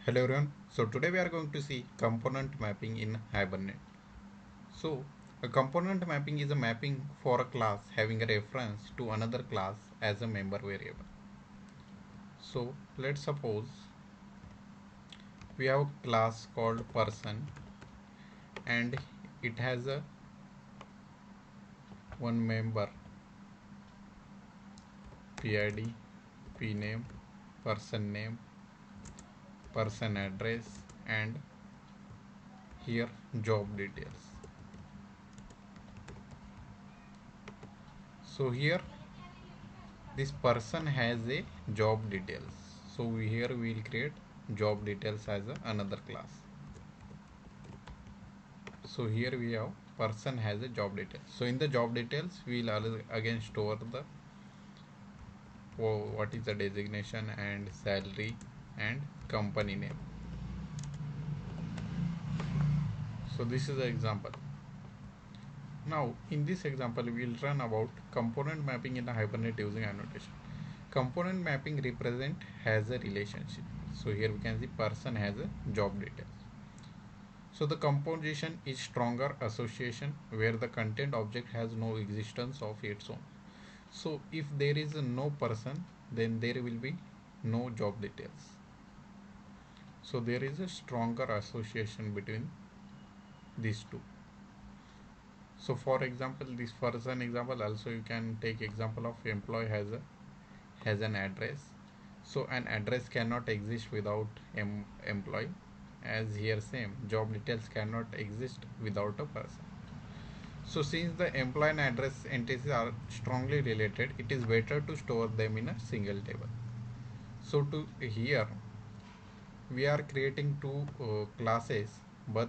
Hello everyone. So today we are going to see component mapping in Hibernate. So a component mapping is a mapping for a class having a reference to another class as a member variable. So let's suppose we have a class called person and it has a one member PID, pname, name, person address and here job details. So here this person has a job details, so here we will create job details as another class. So here we have person has a job detail, so in the job details we will again store the what is the designation and salary and company name. So this is the example. Now in this example we will run about component mapping in the Hibernate using annotation. Component mapping represent has a relationship. So here we can see person has a job details. So the composition is stronger association where the content object has no existence of its own. So if there is no person, then there will be no job details. So there is a stronger association between these two. So for example, this person example, also you can take example of employee has an address. So an address cannot exist without employee, as here same job details cannot exist without a person. So since the employee and address entities are strongly related, it is better to store them in a single table. So to here we are creating two classes, but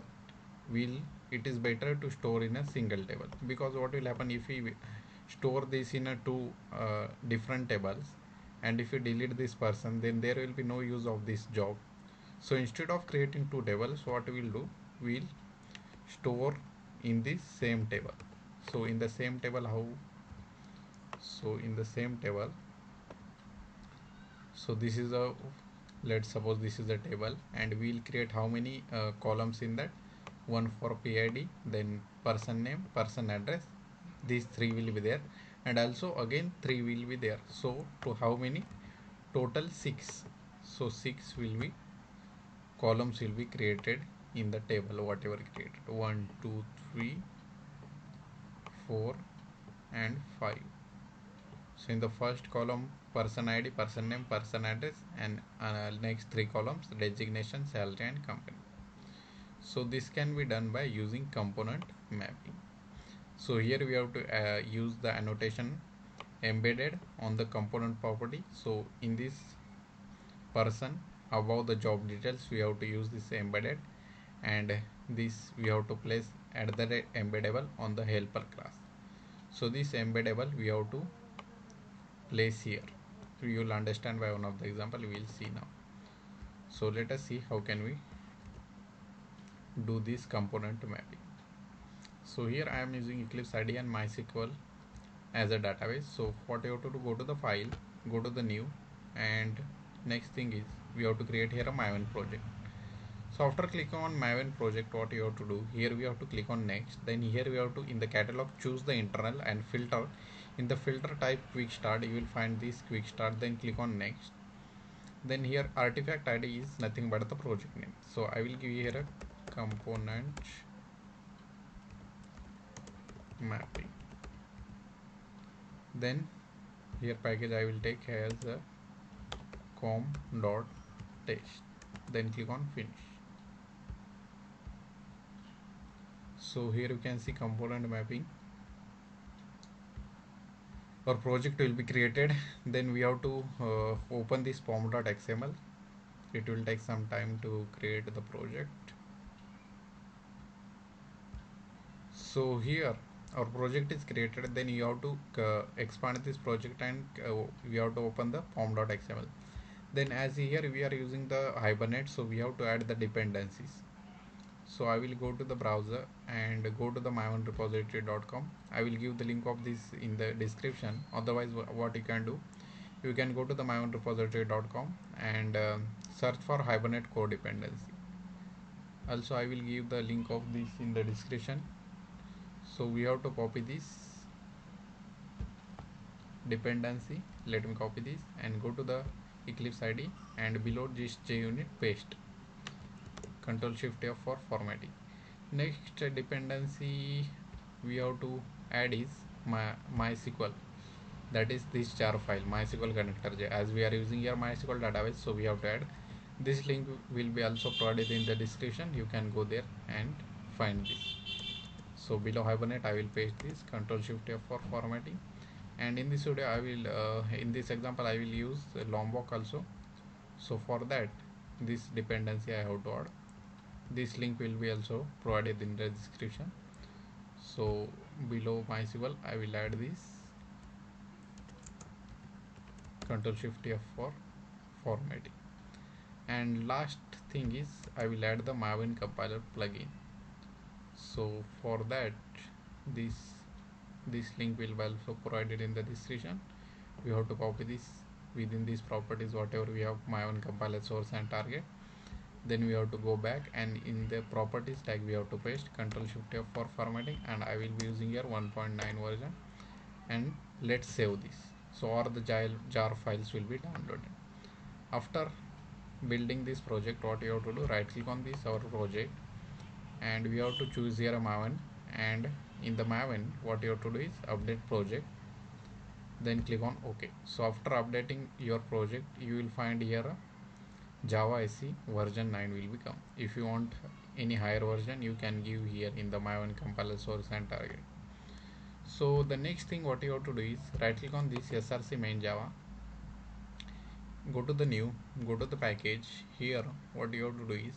it is better to store in a single table, because what will happen if we store this in a two different tables, and if you delete this person, then there will be no use of this job. So instead of creating two tables, what we will do, we'll store in the same table. So in the same table, how? So in the same table, so this is a, let's suppose this is a table, and we'll create how many columns in that? One for PID, then person name, person address, these three will be there, and also again three will be there. So to how many? Total 6. So 6 will be columns will be created in the table whatever created, 1 2 3 4 and 5. So in the first column person ID, person name, person address, and next three columns designation, salary and company. So this can be done by using component mapping. So here we have to use the annotation embedded on the component property. So in this person above the job details we have to use this embedded, and this we have to place at the embeddable on the helper class. So this embeddable we have to place here. You will understand by one of the example we will see now. So let us see how can we do this component mapping. So here I am using Eclipse IDE and MySQL as a database. So what you have to do, go to the file, go to the new, and next thing is we have to create here a Maven project. So after clicking on Maven project, what you have to do, here we have to click on next, then here we have to in the catalog choose the internal and filter. In the filter type quick start, you will find this quick start, then click on next. Then here artifact ID is nothing but the project name. So I will give here a component mapping. Then here package I will take as a com.test, then click on finish. So here you can see component mapping. Our project will be created. Then we have to open this form.xml. It will take some time to create the project. So here our project is created, then you have to expand this project, and we have to open the form.xml. Then as here we are using the Hibernate, so we have to add the dependencies. So I will go to the browser and go to the mavenrepository.com. I will give the link of this in the description. Otherwise what you can do, you can go to the mavenrepository.com and search for Hibernate core dependency. Also I will give the link of this in the description. So we have to copy this dependency. Let me copy this and go to the Eclipse ID and below this JUnit paste. Control Shift F for formatting. Next dependency we have to add is MySQL. That is this jar file, MySQL connector. As we are using here MySQL database, so we have to add. This link will be also provided in the description. You can go there and find this. So below Hibernate I will paste this. Control Shift F for formatting. And in this video I will in this example I will use Lombok also. So for that, this dependency I have to add. This link will be also provided in the description. So below MySQL I will add this. Control Shift F for formatting. And last thing is I will add the Maven compiler plugin. So for that, this link will be also provided in the description. We have to copy this within these properties, whatever we have, Maven compiler source and target. Then we have to go back and in the properties tag we have to paste. Control Shift F for formatting, and I will be using here 1.9 version. And let's save this. So all the jar files will be downloaded. After building this project, what you have to do, right click on this our project and we have to choose here a Maven, and in the Maven what you have to do is update project, then click on OK. So after updating your project you will find here a Java SE version 9 will become. If you want any higher version you can give here in the Maven compiler source and target. So the next thing what you have to do is right click on this src main Java, go to the new, go to the package. Here what you have to do is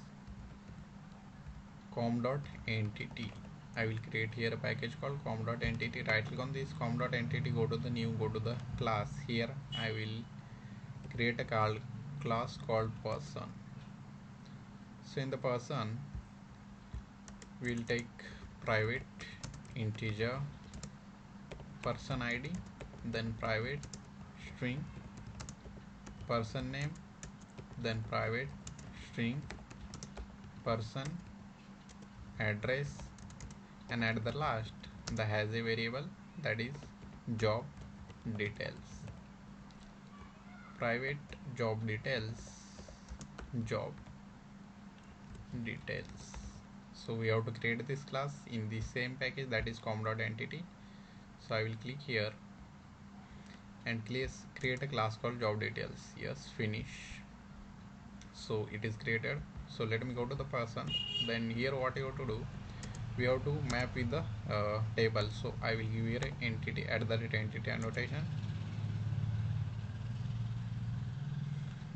com.entity. I will create here a package called com.entity. Right click on this com.entity, go to the new, go to the class. Here I will create a class called person. So in the person we will take private integer person ID, then private string person name, then private string person address, and at the last the has a variable that is job details. Private job details, job details. So we have to create this class in the same package, that is com.entity. So I will click here and create a class called job details. Yes, finish. So it is created. So let me go to the person. Then here what you have to do, we have to map with the table. So I will give here a entity @entity annotation,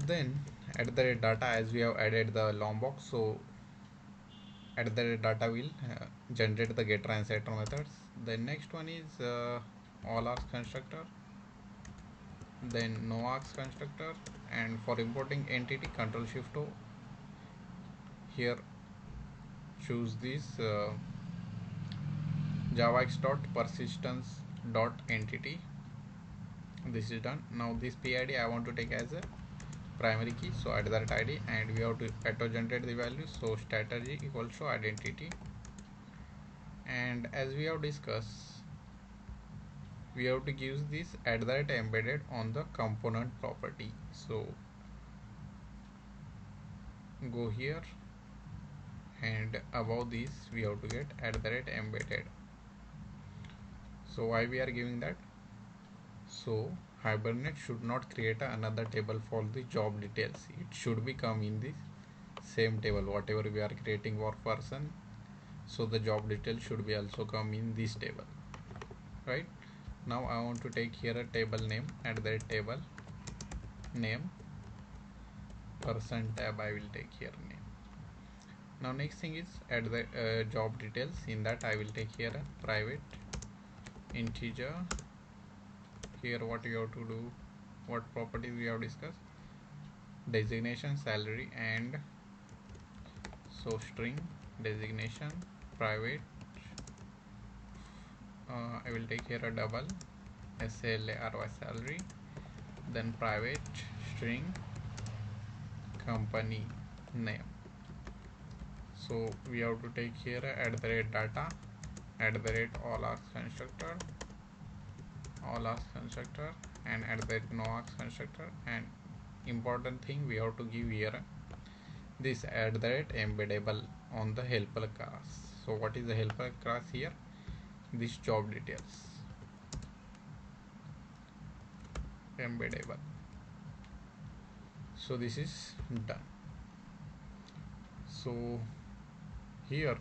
then @data, as we have added the Lombok. So @data will generate the getter and setter methods. The next one is all args constructor, then no args constructor, and for importing entity, Control Shift O. Here choose this javax.persistence.entity. This is done. Now this PID I want to take as a primary key, so @ID, and we have to auto generate the value. So strategy equals to identity, and as we have discussed, we have to give this @embedded on the component property. So go here and above this we have to get @embedded. So why we are giving that? So Hibernate should not create another table for the job details. It should be come in the same table whatever we are creating for person. So the job details should be also come in this table, right? Now I want to take here a table name, table name person tab. I will take here name. Now next thing is add the job details. In that I will take here a private integer. Here what you have to do, what properties we have discussed, designation, salary, and so string designation private. I will take here a double SLARY salary, then private string company name. So we have to take here @data all args constructor, and @no args constructor. And important thing, we have to give here this embeddable on the helper class. So what is the helper class here? This job details embeddable. So this is done. So here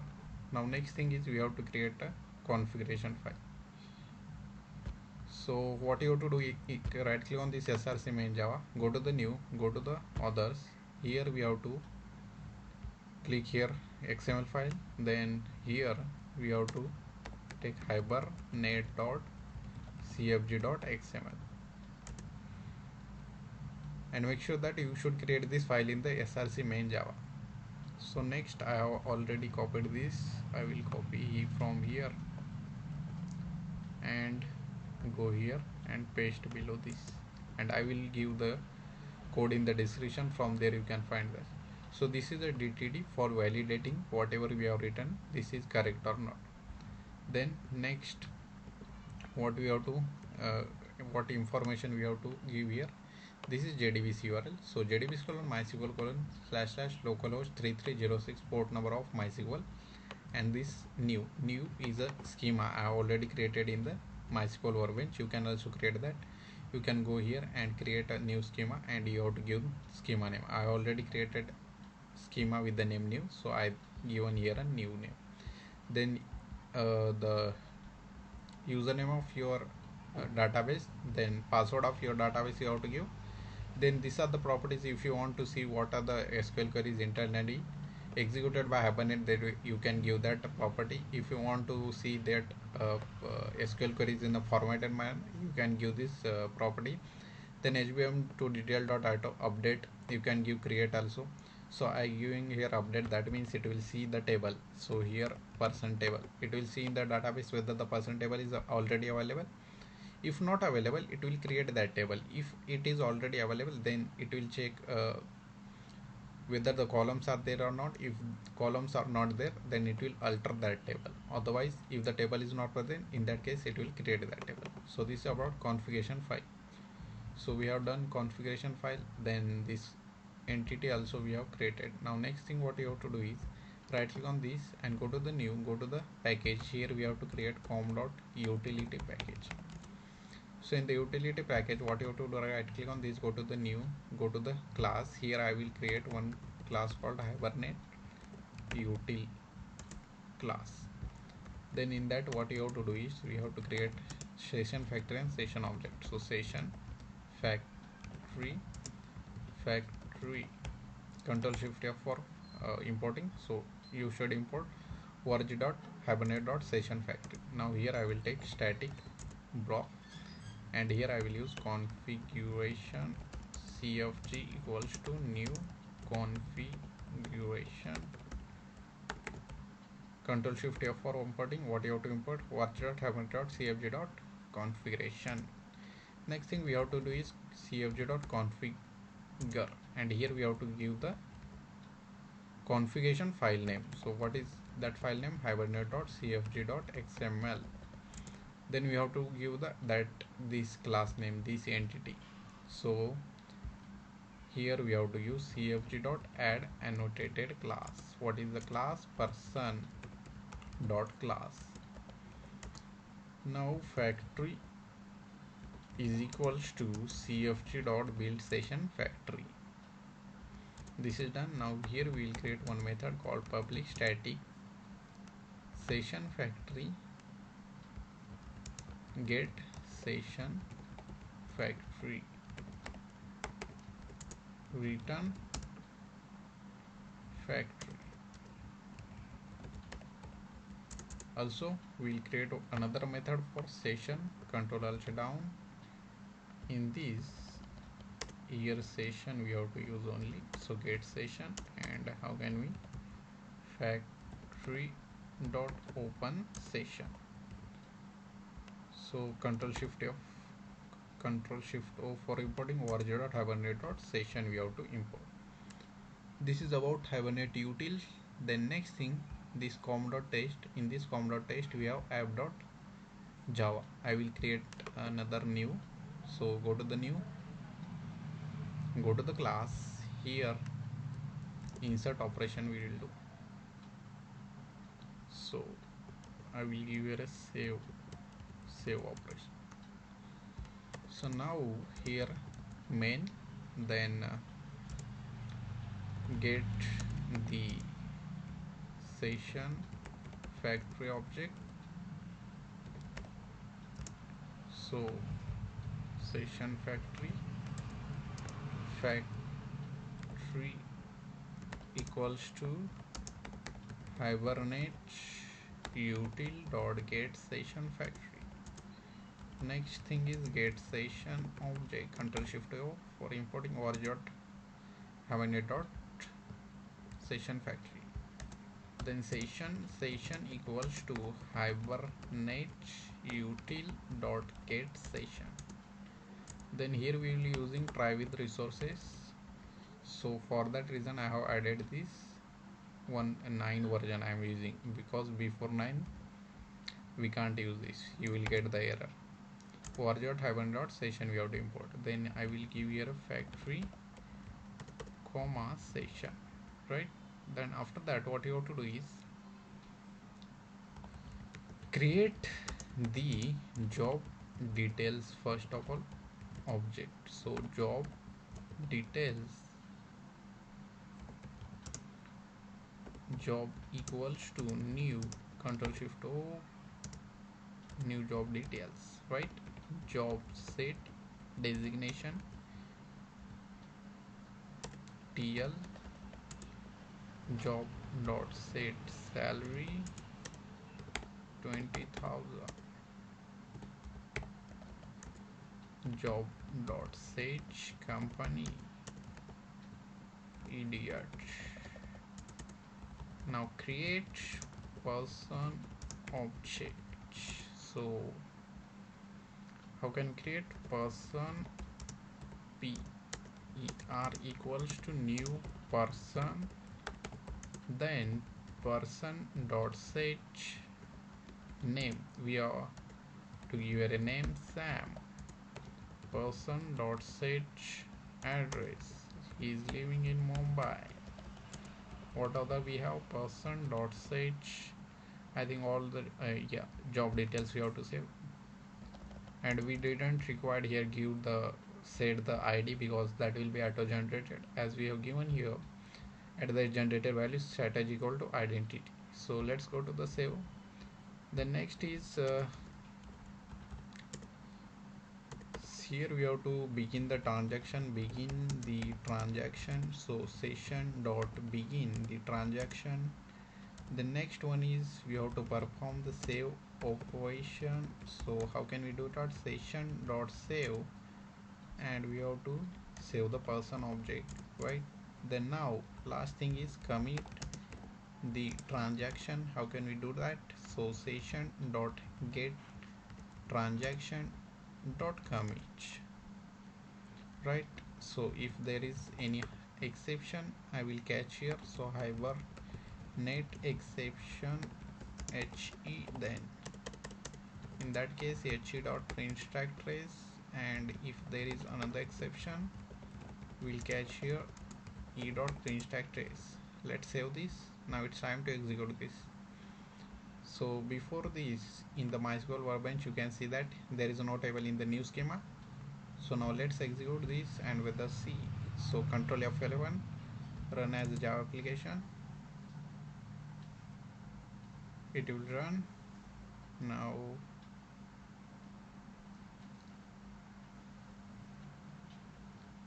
now next thing is we have to create a configuration file. So what you have to do, right click on this src main java, go to the new, go to the others. Here we have to click here xml file, then here we have to take hibernate.cfg.xml and make sure that you should create this file in the src main java. So next, I have already copied this. I will copy from here and go here and paste below this, and I will give the code in the description. From there you can find that. So this is a DTD for validating whatever we have written, this is correct or not. Then next, what we have to what information we have to give here. This is Jdbc URL. So jdbc://localhost 3306 port number of MySQL, and this new is a schema I have already created in the Mysql Workbench. You can also create that. You can go here and create a new schema, and you have to give schema name. I already created schema with the name new, so I given here a new name. Then the username of your database, then password of your database you have to give. Then these are the properties. If you want to see what are the SQL queries internally executed by Hibernate, that you can give that property. If you want to see that SQL queries in the formatted manner, you can give this property. Then HBM to detail.ito update, you can give create also. So I giving here update, that means it will see the table. So here person table, it will see in the database whether the person table is already available. If not available, it will create that table. If it is already available, then it will check whether the columns are there or not. If columns are not there, then it will alter that table. Otherwise, if the table is not present, in that case it will create that table. So this is about configuration file. So we have done configuration file. Then this entity also we have created. Now next thing what you have to do is right click on this and go to the new, go to the package. Here we have to create com.utility package. So in the utility package, what you have to do, right click on this, go to the new, go to the class. Here I will create one class called Hibernate util class. Then in that, what you have to do is we have to create session factory and session object. So session factory Control Shift F for importing. So you should import org.hibernate.session factory. Now here I will take static block, and here I will use configuration cfg equals to new configuration. Control Shift F for importing. What you have to import? watch.hibernate.cfg.configuration. Next thing we have to do is cfg.configure, and here we have to give the configuration file name. So what is that file name? hibernate.cfg.xml. Then we have to give this class name, this entity. So here we have to use cfg.add annotated class. What is the class? person.class. Now factory is equals to cfg.build session factory. This is done. Now here we will create one method called public static session factory get session factory return factory. Also we will create another method for session. Control Alt down. In this here session we have to use only, so get session, and how can we factory dot open session. So Control Shift F, Control Shift O for importing org.hibernate.session we have to import. This is about Hibernate util. Then next thing, this com.test. In this com.test we have app.java. I will create another new. So go to the new, go to the class. Here insert operation we will do. So I will give here a save operation. So now here main, then get the session factory object. So session factory equals to Hibernate util dot get session factory. Next thing is get session object. Control Shift O for importing org.hibernate dot session factory. Then session equals to Hibernate util dot get session. Then here we will be using try with resources. So for that reason I have added this 1.9 version I am using, because before 9 we can't use this, you will get the error. org.hibernate.session we have to import. Then I will give here a factory comma session, right? Then after that what you have to do is create the job details first of all object. So job details job equals to new, Control Shift O, new job details, right? Job set designation TL, job dot set salary 20,000, job dot set company idiot. Now create person object. So how can create person per equals to new person, then person dot set name, we are to give a name Sam. Person dot set address, he is living in Mumbai. What other we have? Person dot set, I think all the job details we have to save. And we didn't require here give the set the ID, because that will be auto generated, as we have given here at the generated value set is equal to identity. So let's go to the save. The next is here we have to begin the transaction. So session dot begin the transaction. The next one is we have to perform the save operation. So how can we do that? Session dot save, and we have to save the person object, right? Then now last thing is commit the transaction. How can we do that? So session dot get transaction dot commit, right? So if there is any exception I will catch here. So Hibernate exception he, then in that case he dot print stack trace, and if there is another exception we'll catch here e dot print stack trace. Let's save this. Now it's time to execute this. So before this, in the Mysql Workbench you can see that there is no table in the new schema. So now let's execute this, and with the C, so Control F11, run as a Java application. It will run now.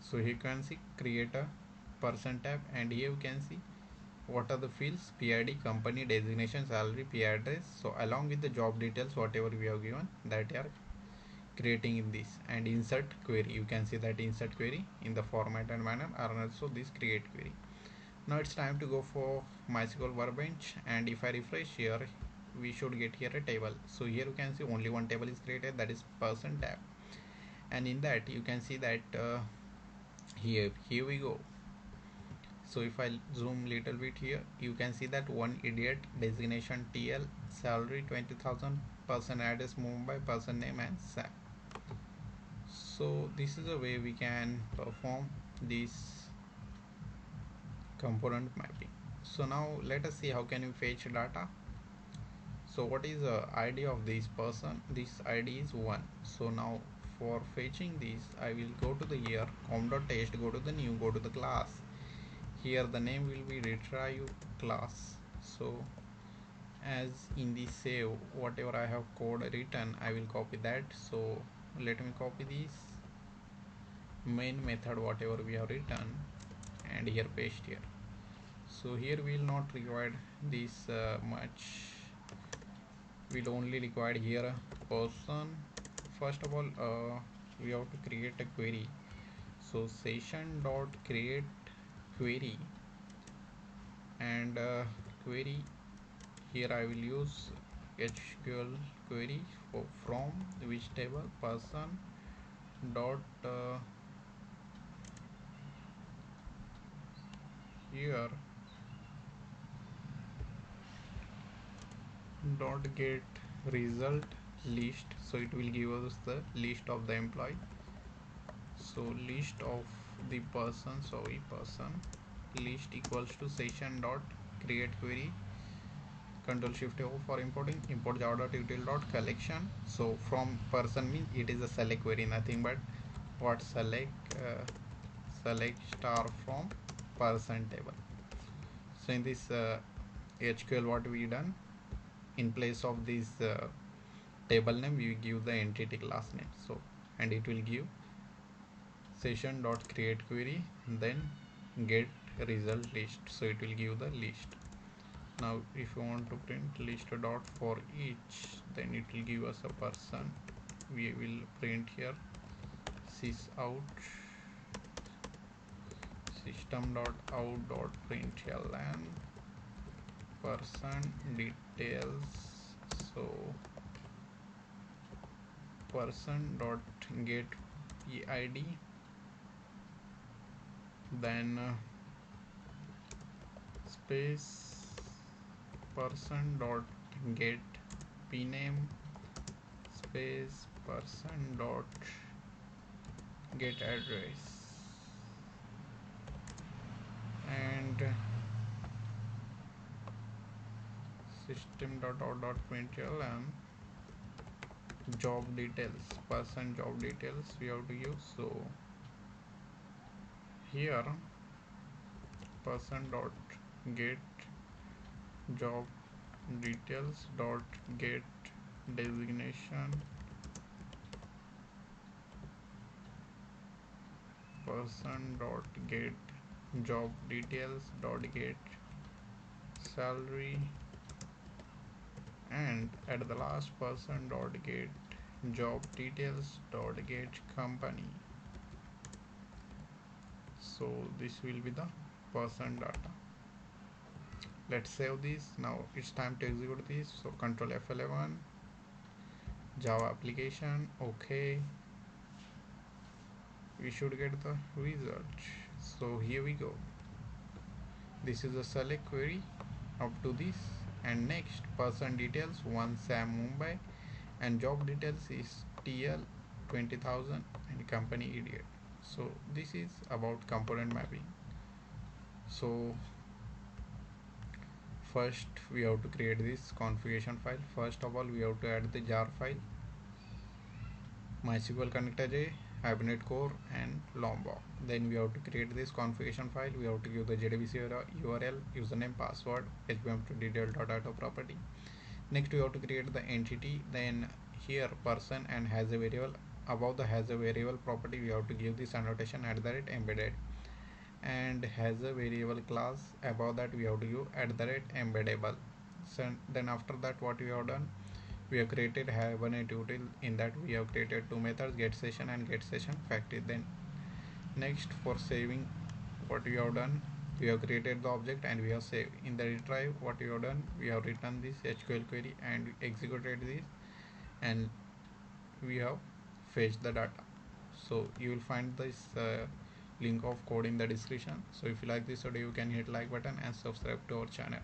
So here you can see create a person tab, and here you can see what are the fields: PID, company, designation, salary, P address. So along with the job details whatever we have given, that are creating in this. And insert query, you can see that insert query in the format and manner are also this create query. Now it's time to go for Mysql Workbench, and if I refresh here we should get here a table. So here you can see only one table is created, that is person tab, and in that you can see that here we go. So if I zoom little bit here, you can see that one idiot, designation TL, salary 20,000, person address Mumbai, person name and SAP. So this is a way we can perform this component mapping. So now let us see how can we fetch data. So what is the ID of this person? This ID is 1. So now for fetching this, I will go to the here com.test, go to the new, go to the class. Here the name will be retrieve class. So as in the save, whatever I have code written, I will copy that. So let me copy this main method whatever we have written and here paste here. So here we will not require this much. We'll only require here a person. First of all, we have to create a query. So session dot create query, and query here I will use SQL query from which table, person dot here dot get result list. So it will give us the list of the employee. So list of the person, sorry, person list equals to session dot create query, control shift O for importing, import java.util dot collection. So from person means it is a select query, nothing but what select star from person table. So in this HQL what we done, in place of this table name we give the entity class name. So and it will give session dot create query, then get result list. So it will give the list. Now if you want to print list dot for each, then it will give us a person. We will print here sysout system dot out dot println person details. So person dot get PID, then space person dot get pname space person dot get address, and system dot out dot println job details, person job details we have to use. So here person dot get job details dot get designation, person dot get job details dot get salary, and at the last person dot get job details dot get company. So this will be the person data. Let's save this. Now it's time to execute this. So control F11, Java application, okay, we should get the result. So here we go. This is a select query up to this, and next person details 1 Sam Mumbai, and job details is TL 20,000 and company idiot. So this is about component mapping. So first we have to create this configuration file. First of all we have to add the jar file, MySQL connector J, Hibernate core and Lombok. Then we have to create this configuration file. We have to give the Jdbc URL, username, password, hbm2 detail.auto property. Next we have to create the entity, then here person and has a variable. Above the has a variable property we have to give this annotation @embedded, and has a variable class. Above that we have to give @embeddable. So then after that what we have done, we have created Hibernate util. In that we have created two methods, get session and get session factory. Then next for saving what we have done, we have created the object and we have saved. In the retrieve what we have done, we have written this SQL query and executed this, and we have fetched the data. So you will find this link of code in the description. So if you like this video, you can hit like button and subscribe to our channel.